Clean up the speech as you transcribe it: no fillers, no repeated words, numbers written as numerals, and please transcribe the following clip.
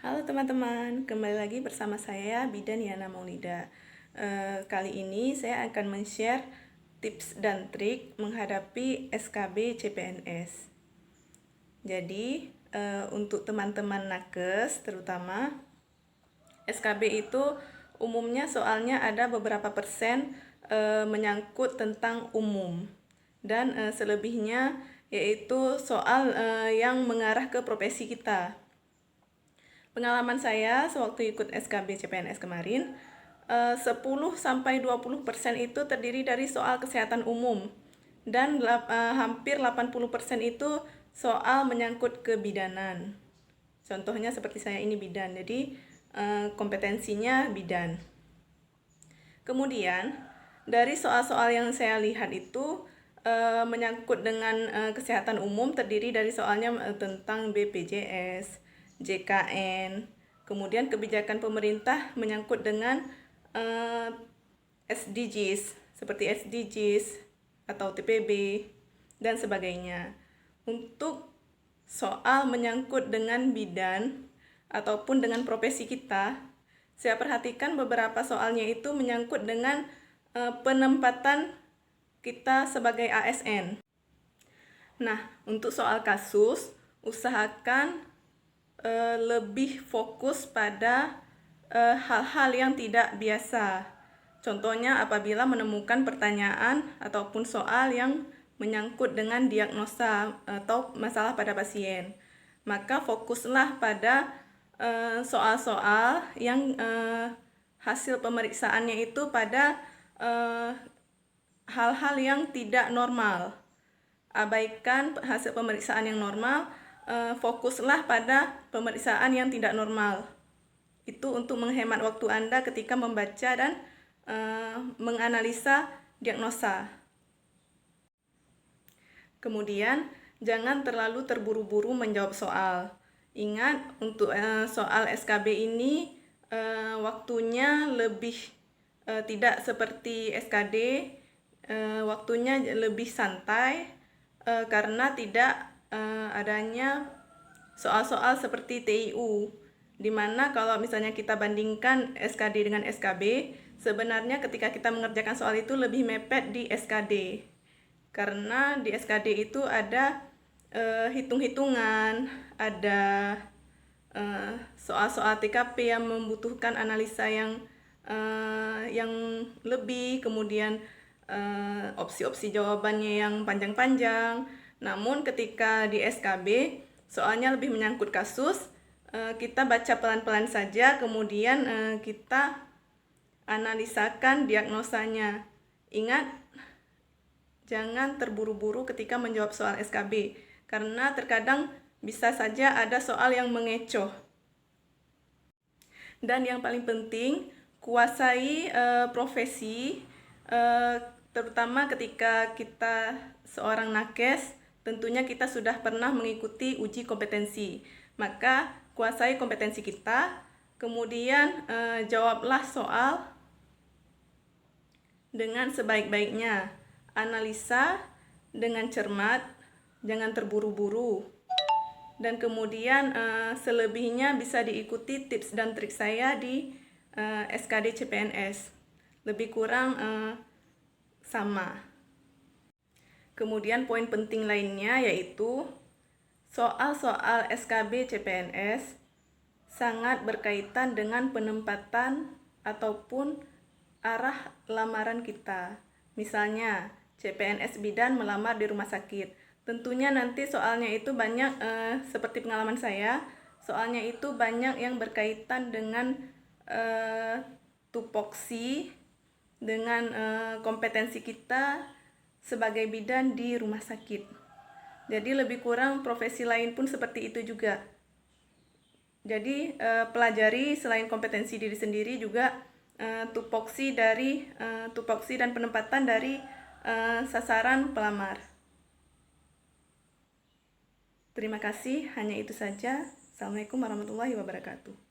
Halo teman-teman, kembali lagi bersama saya Bidan Yana Maulida. Kali ini saya akan men-share tips dan trik menghadapi SKB CPNS. Jadi, untuk teman-teman nakes terutama, SKB itu umumnya soalnya ada beberapa persen menyangkut tentang umum. Dan selebihnya yaitu soal yang mengarah ke profesi kita. Pengalaman saya sewaktu ikut SKB CPNS kemarin, 10-20% itu terdiri dari soal kesehatan umum dan hampir 80% itu soal menyangkut kebidanan. Contohnya seperti saya ini bidan, jadi kompetensinya bidan. Kemudian dari soal-soal yang saya lihat itu menyangkut dengan kesehatan umum terdiri dari soalnya tentang BPJS, JKN, kemudian kebijakan pemerintah menyangkut dengan SDGs seperti SDGs atau TPB dan sebagainya. Untuk soal menyangkut dengan bidan ataupun dengan profesi kita, saya perhatikan beberapa soalnya itu menyangkut dengan penempatan kita sebagai ASN. Nah, untuk soal kasus, usahakan lebih fokus pada hal-hal yang tidak biasa. Contohnya apabila menemukan pertanyaan ataupun soal yang menyangkut dengan diagnosa atau masalah pada pasien, maka fokuslah pada soal-soal yang hasil pemeriksaannya itu pada hal-hal yang tidak normal. Abaikan hasil pemeriksaan yang normal, fokuslah pada pemeriksaan yang tidak normal. Itu untuk menghemat waktu Anda ketika membaca dan menganalisa diagnosa. Kemudian, jangan terlalu terburu-buru menjawab soal. Ingat, untuk soal SKB ini waktunya lebih tidak seperti SKD, waktunya lebih santai karena tidak adanya soal-soal seperti TIU, di mana kalau misalnya kita bandingkan SKD dengan SKB, sebenarnya ketika kita mengerjakan soal itu lebih mepet di SKD, karena di SKD itu ada hitung-hitungan, ada soal-soal TKP yang membutuhkan analisa yang lebih, kemudian opsi-opsi jawabannya yang panjang-panjang. Namun ketika di SKB soalnya lebih menyangkut kasus, kita baca pelan-pelan saja, kemudian kita analisakan diagnosanya. Ingat, jangan terburu-buru ketika menjawab soal SKB, karena terkadang bisa saja ada soal yang mengecoh. Dan yang paling penting, kuasai profesi, terutama ketika kita seorang nakes, tentunya kita sudah pernah mengikuti uji kompetensi. Maka kuasai kompetensi kita, kemudian jawablah soal dengan sebaik-baiknya. Analisa dengan cermat, jangan terburu-buru. Dan kemudian selebihnya bisa diikuti tips dan trik saya di SKD CPNS. Lebih kurang sama. Kemudian poin penting lainnya yaitu soal-soal SKB CPNS sangat berkaitan dengan penempatan ataupun arah lamaran kita. Misalnya, CPNS bidan melamar di rumah sakit. Tentunya nanti soalnya itu banyak, seperti pengalaman saya, soalnya itu banyak yang berkaitan dengan tupoksi, dengan kompetensi kita sebagai bidan di rumah sakit. Jadi lebih kurang profesi lain pun seperti itu juga. Jadi pelajari selain kompetensi diri sendiri juga tupoksi dan penempatan dari sasaran pelamar. Terima kasih, hanya itu saja. Assalamualaikum warahmatullahi wabarakatuh.